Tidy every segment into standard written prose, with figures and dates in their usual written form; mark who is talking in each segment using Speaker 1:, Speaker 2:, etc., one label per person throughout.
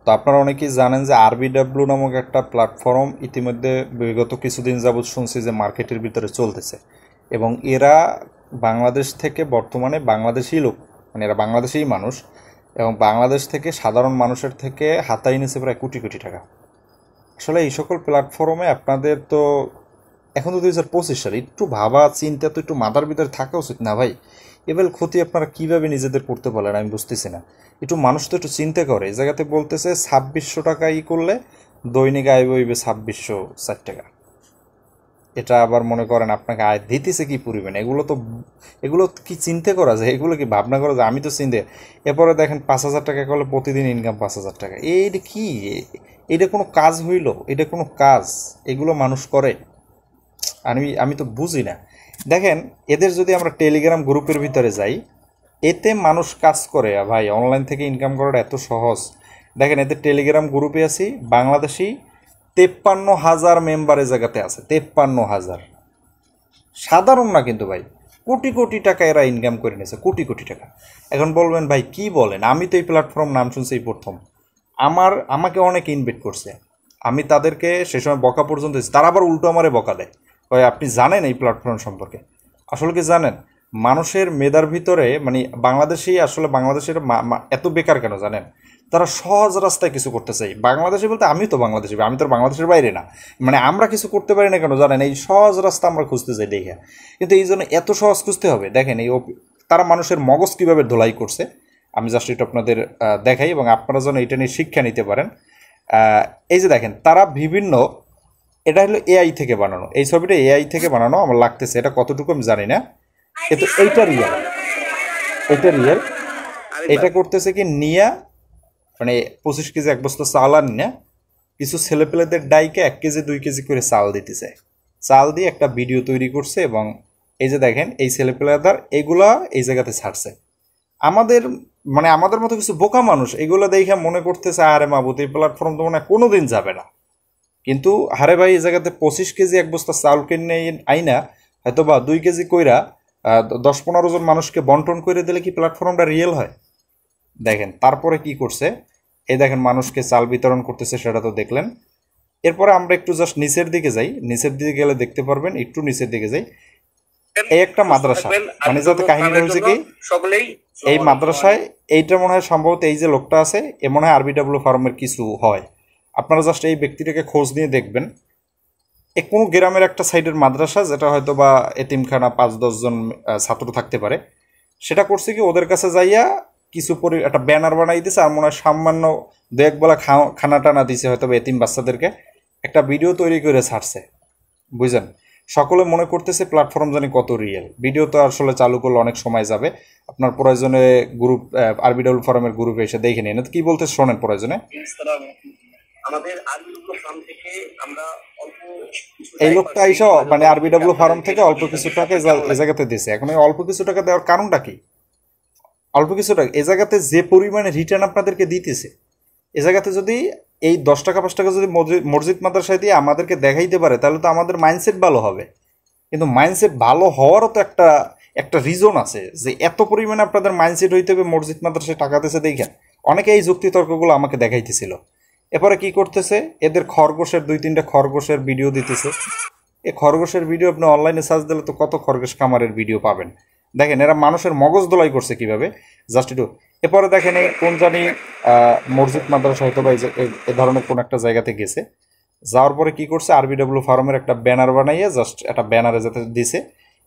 Speaker 1: তো আপনারা অনেকেই জানেন যে আরবিডব্লিউ নামক একটা প্ল্যাটফর্ম ইতিমধ্যে বিগত কিছুদিন যাবৎ শুনছি যে মার্কেটের ভিতরে চলতেছে, এবং এরা বাংলাদেশ থেকে বর্তমানে বাংলাদেশি লোক, মানে এরা বাংলাদেশিই মানুষ, এবং বাংলাদেশ থেকে সাধারণ মানুষের থেকে হাতায় নিচ্ছে প্রায় কোটি কোটি টাকা। আসলে এই সকল প্ল্যাটফর্মে আপনাদের তো এখন তো 2025 সাল, একটু ভাবা চিন্তা তো একটু মাথার ভিতরে থাকা উচিত না ভাই? এবার ক্ষতি আপনারা কীভাবে নিজেদের করতে পারেন আমি বুঝতেছি না। একটু মানুষ তো একটু চিন্তা করে। এই জায়গাতে বলতেছে 2600 টাকা করলে দৈনিক আয় বইবে 2604 টাকা। এটা আবার মনে করেন আপনাকে আয় দিতেছে কি পরিমাণ, এগুলো কি চিন্তা করা যায়? এগুলো কি ভাবনা করা যায়? আমি তো চিন্তা। এরপরে দেখেন 5000 টাকা করলে প্রতিদিন ইনকাম 5000 টাকা। এইটা কি? এটা কোনো কাজ হইল? এটা কোনো কাজ? এগুলো মানুষ করে? আমি তো বুঝি না। দেখেন, এদের যদি আমরা টেলিগ্রাম গ্রুপের ভিতরে যাই, এতে মানুষ কাজ করে ভাই। অনলাইন থেকে ইনকাম করাটা এত সহজ। দেখেন, এদের টেলিগ্রাম গ্রুপে আছি বাংলাদেশি 53,000 মেম্বার এ জায়গাতে আছে। 53,000, সাধারণ না কিন্তু ভাই। কোটি কোটি টাকা এরা ইনকাম করে নিয়েছে, কোটি কোটি টাকা। এখন বলবেন ভাই কি বলেন? আমি তো এই প্ল্যাটফর্ম নাম শুনছি এই প্রথম। আমাকে অনেক ইনভাইট করছে, আমি তাদেরকে সে সময় বকা পর্যন্ত দিচ্ছি, তারা আবার উল্টো আমারে বকা দেয়। ভাই আপনি জানেন এই প্ল্যাটফর্ম সম্পর্কে? আসলে কি জানেন, মানুষের মেধার ভিতরে মানে বাংলাদেশের এত বেকার কেন জানেন? তারা সহজ রাস্তায় কিছু করতে চাই। বাংলাদেশি বলতে আমি তো বাংলাদেশি, আমি তো বাংলাদেশের বাইরে না। মানে আমরা কিছু করতে পারি না কেন জানেন? এই সহজ রাস্তা আমরা খুঁজতে চাই দেখে। কিন্তু এই জন্য এত সহজ খুঁজতে হবে? দেখেন তারা মানুষের মগজ কীভাবে ধোলাই করছে আমি জাস্ট এটা আপনাদের দেখাই, এবং আপনারা যেন এটা নিয়ে শিক্ষা নিতে পারেন। এই যে দেখেন, তারা বিভিন্ন, এটা হলো এআই থেকে বানানো। এই ছবিটা এআই থেকে বানানো আমার লাগতেছে, এটা কতটুকু আমি জানি না। কিন্তু এইটা রিয়েল, এটা রিয়েল। এটা করতেছে কি নিয়া, মানে 25 কেজি এক বস্তা চাল আনি না, কিছু ছেলেপেলেদের ডাইকে 1 কেজি 2 কেজি করে চাল দিতেছে। চাল দিয়ে একটা ভিডিও তৈরি করছে, এবং এই যে দেখেন এই ছেলেপেলেদার এগুলা এই জায়গাতে ছাড়ছে। আমাদের মতো কিছু বোকা মানুষ এগুলো দেখে মনে করতেছে আরে মাবুত এই প্ল্যাটফর্ম তো মনে হয় কোনোদিন যাবে না। কিন্তু হারে ভাই, এই জায়গাতে 25 কেজি এক বস্তা চাউল কিনে আইনা হয়তো বা 2 কেজি কইরা 10-15 জন মানুষকে বন্টন করে দিলে কি প্ল্যাটফর্মটা রিয়েল হয়? দেখেন তারপরে কি করছে। এই দেখেন মানুষকে চাল বিতরণ করতেছে, সেটা তো দেখলেন। এরপরে আমরা একটু জাস্ট নিচের দিকে যাই, নিচের দিকে গেলে দেখতে পারবেন, একটু নিচের দিকে যাই। এই একটা মাদ্রাসা, মানে যাতে কাহিনীটা হয়েছে কি, এই মাদ্রাসায় এইটা মনে হয় সম্ভবত এই যে লোকটা আছে এ মনে হয় আরবিডব্লিউ ফার্মের কিছু হয়। আপনারা জাস্ট এই ব্যক্তিটাকে খোঁজ নিয়ে দেখবেন। কোনো গ্রামের একটা সাইডের মাদ্রাসা, যেটা হয়তো বা এতিমখানা 5-10 জন ছাত্র থাকতে পারে। সেটা করছে কি, ওদের কাছে যাইয়া কিছু একটা ব্যানার বানাই দিছে, আর মনে হয় সামান্য 2-1 বেলা খানা টানা দিছে হয়তো বা এতিম বাচ্চাদেরকে। একটা ভিডিও তৈরি করে ছাড়ছে, বুঝলেন? সকলে মনে করতেছে প্ল্যাটফর্ম জানি কত রিয়েল। ভিডিও তো আসলে চালু করলে অনেক সময় যাবে। আপনার প্রয়োজনে গ্রুপ আরবিডব্লিউ ফোরামের গ্রুপে এসে দেখে নিন। কি বলতে শোনেন প্রয়োজনে। আমাদের আরবিডব্লিউ ফার্ম থেকে আমরা অল্প এই লোকটা আইসা মানে আরবিডব্লিউ ফার্ম থেকে অল্প কিছু টাকা এই জায়গাতে দিয়েছে। এখন এই অল্প কিছু টাকা দেওয়ার কারণটা কি? অল্প কিছু টাকা এই জায়গাতে যে পরিমাণে রিটার্ন আপনাদেরকে দিতেছে, এ জায়গাতে যদি এই 10 টাকা 5 টাকা যদি মসজিদ মাদ্রাসায় দিয়ে আমাদেরকে দেখাইতে পারে, তাহলে তো আমাদের মাইন্ডসেট ভালো হবে। কিন্তু মাইন্ডসেট ভালো হওয়ারও তো একটা রিজন আছে, যে এত পরিমাণে আপনাদের মাইন্ডসেট হইতে হবে মসজিদ মাদ্রাসায় টাকা দিতেছে দেখেন। অনেকে এই যুক্তি তর্কগুলো আমাকে দেখাইতেছিল। এরপরে কি করতেছে, এদের খরগোশের 2-3টা খরগোশের ভিডিও দিতেছে। এই খরগোশের ভিডিও আপনি অনলাইনে সার্চ দিলে তো কত খরগোশ খামারের ভিডিও পাবেন। দেখেন এরা মানুষের মগজ দোলাই করছে কিভাবে, জাস্ট একটু। এরপরে দেখেন এই কোন জানি মসজিদ মাদ্রাসা হয়তো বা এ ধরনের কোন একটা জায়গাতে গেছে। যাওয়ার পরে কি করছে, আরবিডব্লিউ ফার্মের একটা ব্যানার বানাইয়ে জাস্ট একটা ব্যানারে যাতে দিছে,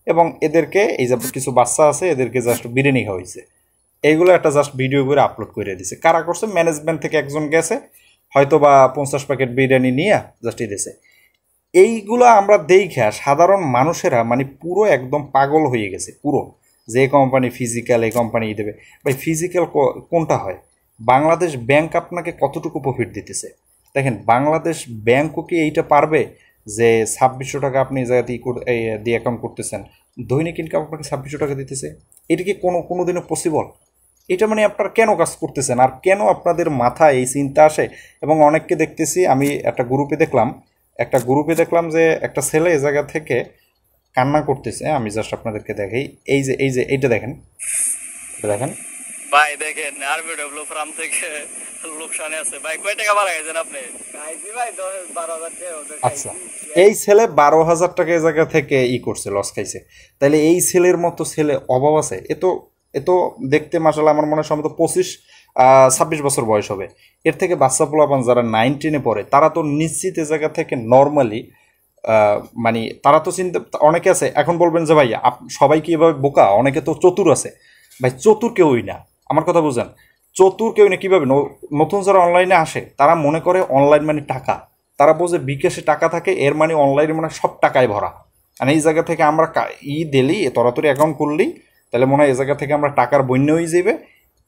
Speaker 1: এবং এদেরকে এই যে কিছু বাচ্চা আছে এদেরকে জাস্ট বিরিয়ানি খাওয়াইছে। এইগুলো একটা জাস্ট ভিডিও করে আপলোড করে দিছে। কারা করছে? ম্যানেজমেন্ট থেকে একজন গেছে, হয়তো বা 50 প্যাকেট বিরিয়ানি নিয়ে জাস্ট দিয়েছে। এইগুলো আমরা দেখা সাধারণ মানুষেরা মানে পুরো একদম পাগল হয়ে গেছে পুরো, যে কোম্পানি ফিজিক্যাল, এই কোম্পানি দেবে। ভাই ফিজিক্যাল কোনটা হয়? বাংলাদেশ ব্যাংক আপনাকে কতটুকু প্রফিট দিতেছে দেখেন। বাংলাদেশ ব্যাংকও কি এইটা পারবে যে 2600 টাকা আপনি জায়গাতে দিয়ে অ্যাকাউন্ট করতেছেন, দৈনিক ইনকাম আপনাকে 2600 টাকা দিতেছে? এটা কি কোনোদিনও পসিবল? এটা মানে আপনারা কেন কাজ করতেছেন, আর কেন আপনাদের মাথায় এই চিন্তা আসে? এবং অনেককে দেখতেছি, আমি একটা গ্রুপে দেখলাম যে একটা ছেলে এই জায়গা থেকে কান্না করতেছে। আমি জাস্ট আপনাদেরকে দেখাই। এই যে এইটা দেখেন, এটা দেখেন,
Speaker 2: ভাই দেখেন আরবিডব্লিউ ফার্ম থেকে লোকসানে আছে ভাই। কয় টাকা বাড়া গেছেন আপনি? খাইছি ভাই 10-12 হাজার টাকা ওদের
Speaker 1: আচ্ছা,
Speaker 2: খাইছি।
Speaker 1: এই ছেলে 12,000 টাকা এই জায়গা থেকে করছে, লস খাইছে। তাইলে এই ছেলের মতো ছেলে অভাব আছে? এ তো দেখতে মাসাল্লাহ আমার মনে হয় সম্ভবত 25-26 বছর বয়স হবে। এর থেকে বাচ্চা পোলাপান যারা 9-10-এ পড়ে তারা তো নিশ্চিত এ জায়গা থেকে নর্মালি মানে তারা তো চিন্তা, অনেকে আছে এখন বলবেন যে ভাই সবাই কি এভাবে বোকা? অনেকে তো চতুর আছে। ভাই চতুর কেউই না, আমার কথা বুঝেন। চতুর কেউই না। কীভাবে? নতুন যারা অনলাইনে আসে তারা মনে করে অনলাইন মানে টাকা। তারা বোঝে বিকাশে টাকা থাকে, এর মানে অনলাইনে মানে সব টাকায় ভরা। মানে এই জায়গা থেকে আমরা দিলি তরাতরি অ্যাকাউন্ট করলি তাহলে মনে হয় এই জায়গা থেকে আমরা টাকার বন্যা হয়ে যাবে।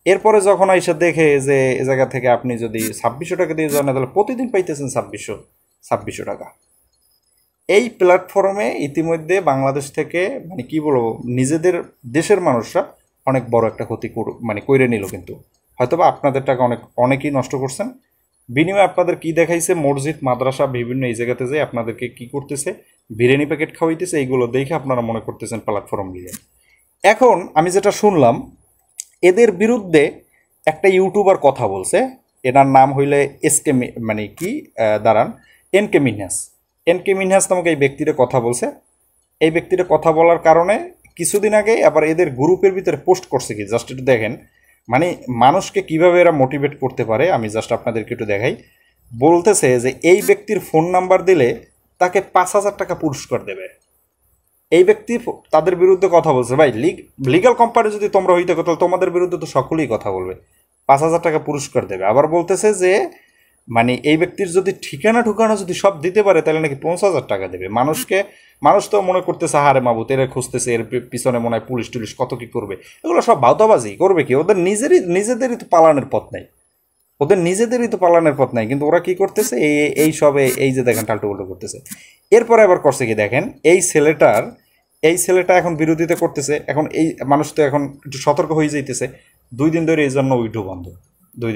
Speaker 1: এরপরে যখন এসে দেখে যে এ জায়গা থেকে আপনি যদি 2600 টাকা দিয়ে যান তাহলে প্রতিদিন পাইতেছেন 2600 টাকা। এই প্ল্যাটফর্মে ইতিমধ্যে বাংলাদেশ থেকে মানে কি বলবো, নিজেদের দেশের মানুষরা অনেক বড় একটা ক্ষতি মানে কইরে নিল। কিন্তু হয়তোবা আপনাদের টাকা অনেকেই নষ্ট করছেন। বিনিময়ে আপনাদের কি দেখাইছে? মসজিদ, মাদ্রাসা, বিভিন্ন এই জায়গাতে যে আপনাদেরকে কি করতেছে, বিরিয়ানি প্যাকেট খাওয়াইতেছে। এইগুলো দেখে আপনারা মনে করতেছেন প্ল্যাটফর্ম দিয়ে। এখন আমি যেটা শুনলাম, এদের বিরুদ্ধে একটা ইউটিউবার কথা বলছে। এনার নাম হইলে এসকে মানে কি দাঁড়ান, এনকে মিনহাস। এনকে মিনহাস নামক এই ব্যক্তিরা কথা বলছে। এই ব্যক্তিরা কথা বলার কারণে কিছুদিন আগে আবার এদের গ্রুপের ভিতরে পোস্ট করছে কি, জাস্ট একটু দেখেন। মানে মানুষকে কিভাবে এরা মোটিভেট করতে পারে আমি জাস্ট আপনাদেরকে একটু দেখাই। বলতেছে যে এই ব্যক্তির ফোন নাম্বার দিলে তাকে 5,000 টাকা পুরস্কার দেবে। এই ব্যক্তি তাদের বিরুদ্ধে কথা বলছে। ভাই লিগাল কোম্পানি যদি তোমরা হইতে তাহলে তোমাদের বিরুদ্ধে তো সকলেই কথা বলবে। 5,000 টাকা পুরস্কার দেবে। আবার বলতেছে যে মানে এই ব্যক্তির যদি ঠিকানা ঠুকানা যদি সব দিতে পারে তাহলে নাকি 50,000 টাকা দেবে। মানুষ তো মনে করতেছে হারে মাবুত এরা খুঁজতেছে, এর পিছনে মনে হয় পুলিশ টুলিশ কত কি করবে। এগুলো সব ভাওতাবাজি। করবে কি? ওদের নিজেদেরই তো পালানোর পথ নাই। কিন্তু ওরা কি করতেছে? এই সবে এই যে দেখেন টালটু উল্টো করতেছে। এরপরে আবার করছে কি দেখেন, এই ছেলেটা এখন বিরোধিতা করতেছে। এখন এই মানুষ তো এখন একটু সতর্ক হয়ে যাইতেছে। 2 দিন ধরে এই জন্য উইডো বন্ধ। 2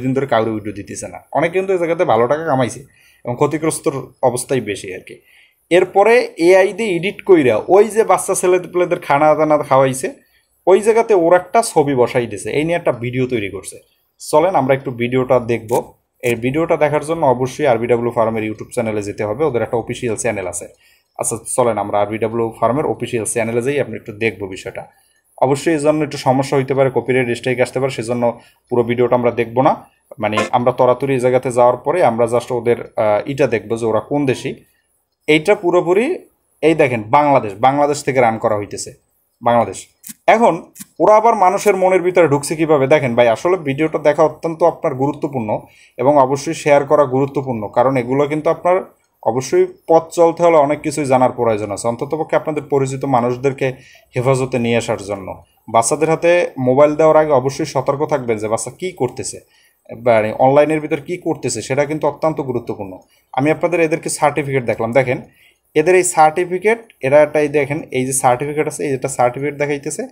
Speaker 1: দিন ধরে কাউরে উইডো দিতেছে না। অনেকে কিন্তু এই জায়গাতে ভালো টাকা কামাইছে এবং ক্ষতিগ্রস্তর অবস্থাই বেশি আর কি। এরপরে এআই দিয়ে এডিট কইরা ওই যে বাচ্চা ছেলেপেলেদের খানা দানা খাওয়াইছে ওই জায়গাতে ওর একটা ছবি বসাই দিয়েছে, এই নিয়ে একটা ভিডিও তৈরি করছে। চলেন আমরা একটু ভিডিওটা দেখব। এই ভিডিওটা দেখার জন্য অবশ্যই আরবিডব্লিউ ফার্মের ইউটিউব চ্যানেলে যেতে হবে, ওদের একটা অফিসিয়াল চ্যানেল আছে। আচ্ছা চলেন আমরা আরবিডব্লিউ ফার্মের অফিসিয়াল চ্যানেলে যাই, আপনি একটু দেখবো বিষয়টা। অবশ্যই এই জন্য একটু সমস্যা হইতে পারে, কপিরাইট স্ট্রাইক আসতে পারে, সেজন্য পুরো ভিডিওটা আমরা দেখবো না। মানে আমরা তরাতরি এই জায়গাতে যাওয়ার পরে আমরা জাস্ট ওদের ইটা দেখবো যে ওরা কোন দেশি। এইটা পুরোপুরি এই দেখেন বাংলাদেশ থেকে রান করা হইতেছে। বাংলাদেশ। এখন ওরা আবার মানুষের মনের ভিতরে ঢুকছে কিভাবে দেখেন ভাই। আসলে ভিডিওটা দেখা অত্যন্ত আপনার গুরুত্বপূর্ণ এবং অবশ্যই শেয়ার করা গুরুত্বপূর্ণ, কারণ এগুলো কিন্তু আপনার অবশ্যই পথ চলতে হলে অনেক কিছুই জানার প্রয়োজন আছে, অন্ততপক্ষে আপনাদের পরিচিত মানুষদেরকে হেফাজতে নিয়ে আসার জন্য। বাচ্চাদের হাতে মোবাইল দেওয়ার আগে অবশ্যই সতর্ক থাকবেন যে বাচ্চা কী করতেছে, মানে অনলাইনের ভিতর কী করতেছে সেটা কিন্তু অত্যন্ত গুরুত্বপূর্ণ। আমি আপনাদের এদেরকে সার্টিফিকেট দেখলাম, দেখেন এদের এই সার্টিফিকেট, এরা একটা এই দেখেন এই যে সার্টিফিকেট আছে, এই যেটা সার্টিফিকেট দেখাইতেছে,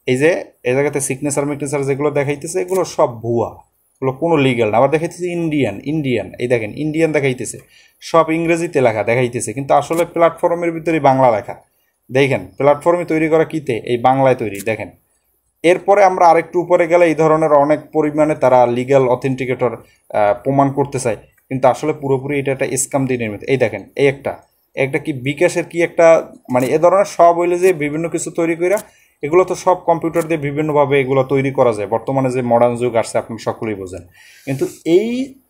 Speaker 1: এই যে এই জায়গাতে সিগনেচার যেগুলো দেখাইতেছে এগুলো সব ভুয়া, এগুলো কোনো লিগ্যাল না। আবার দেখাইতেছে ইন্ডিয়ান, এই দেখেন ইন্ডিয়ান দেখাইতেছে, সব ইংরেজিতে লেখা দেখাইতেছে, কিন্তু আসলে প্ল্যাটফর্মের ভিতরে বাংলা লেখা। দেখেন প্ল্যাটফর্মে তৈরি করা কিতে এই বাংলায় তৈরি দেখেন। এরপরে আমরা আরেকটু উপরে গেলে এই ধরনের অনেক পরিমাণে তারা লিগ্যাল অথেন্টিকেটর প্রমাণ করতে চায়, কিন্তু আসলে পুরোপুরি এটা একটা স্ক্যাম দিয়ে নির্মিত। এই দেখেন এই একটা কি বিকাশের কি একটা মানে এ ধরনের সব হইলে যে বিভিন্ন কিছু তৈরি করা, এগুলো তো সব কম্পিউটার দিয়ে বিভিন্নভাবে এগুলো তৈরি করা যায়। বর্তমানে যে মডার্ন যুগ আসছে আপনি সকলেই বোঝেন। কিন্তু এই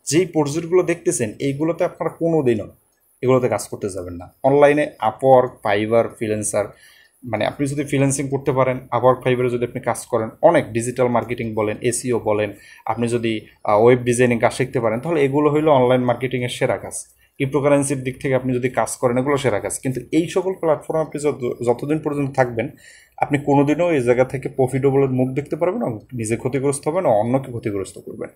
Speaker 1: যেই প্রজেক্টগুলো দেখতেছেন এইগুলোতে আপনারা কোনো দিনও এগুলোতে কাজ করতে যাবেন না। অনলাইনে আপওয়ার্ক, ফাইবার, ফ্রিল্যান্সার, মানে আপনি যদি ফ্রিল্যান্সিং করতে পারেন, আপওয়ার্ক, ফাইবারে যদি আপনি কাজ করেন, অনেক ডিজিটাল মার্কেটিং বলেন, এসইও বলেন, আপনি যদি ওয়েব ডিজাইনিং কাজ শিখতে পারেন, তাহলে এগুলো হইলো অনলাইন মার্কেটিংয়ের সেরা কাজ। ক্রিপ্টোকারেন্সির দিক থেকে আপনি যদি কাজ করেন এগুলো সেরা কাজ। কিন্তু এই সকল প্ল্যাটফর্মে আপনি যতদিন পর্যন্ত থাকবেন আপনি কোনোদিনও এই জায়গা থেকে প্রফিটেবলের মুখ দেখতে পারবেন না, নিজে ক্ষতিগ্রস্ত হবেন না, অন্যকে ক্ষতিগ্রস্ত করবেন।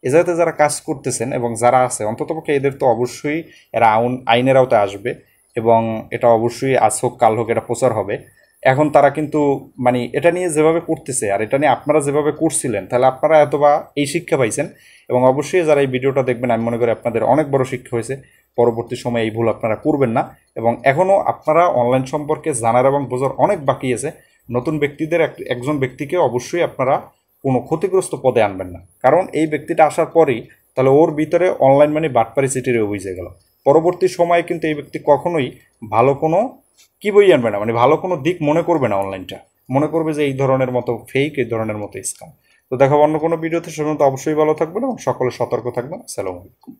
Speaker 1: এ জায়গাতে যারা কাজ করতেছেন এবং যারা আছে অন্ততপক্ষে এদের তো অবশ্যই এরা আইনের আওতায় আসবে এবং এটা অবশ্যই আজ হোক কাল হোক এটা প্রচার হবে। এখন তারা কিন্তু মানে এটা নিয়ে যেভাবে করতেছে আর এটা নিয়ে আপনারা যেভাবে করছিলেন তাহলে আপনারা এতবা এই শিক্ষা পাইছেন এবং অবশ্যই যারা এই ভিডিওটা দেখবেন আমি মনে করি আপনাদের অনেক বড় শিক্ষা হয়েছে। পরবর্তী সময়ে এই ভুল আপনারা করবেন না এবং এখনও আপনারা অনলাইন সম্পর্কে জানার এবং বোঝার অনেক বাকি আছে। নতুন ব্যক্তিদের একজন ব্যক্তিকে অবশ্যই আপনারা কোনো ক্ষতিগ্রস্ত পদে আনবেন না, কারণ এই ব্যক্তিটা আসার পরেই তাহলে ওর ভিতরে অনলাইন মানি বাটপারি সিটির বুঝে গেল। পরবর্তী সময়ে কিন্তু এই ব্যক্তি কখনোই ভালো কোনো কি বই আনবে না, মানে ভালো কোনো দিক মনে করবে না, অনলাইনটা মনে করবে যে এই ধরনের মতো ফেক, এই ধরনের মতো স্ক্যাম। তো দেখাবো অন্য কোনো ভিডিওতে, সেজন্য অবশ্যই ভালো থাকবেন এবং সকলে সতর্ক থাকবেন। আসসালামু আলাইকুম।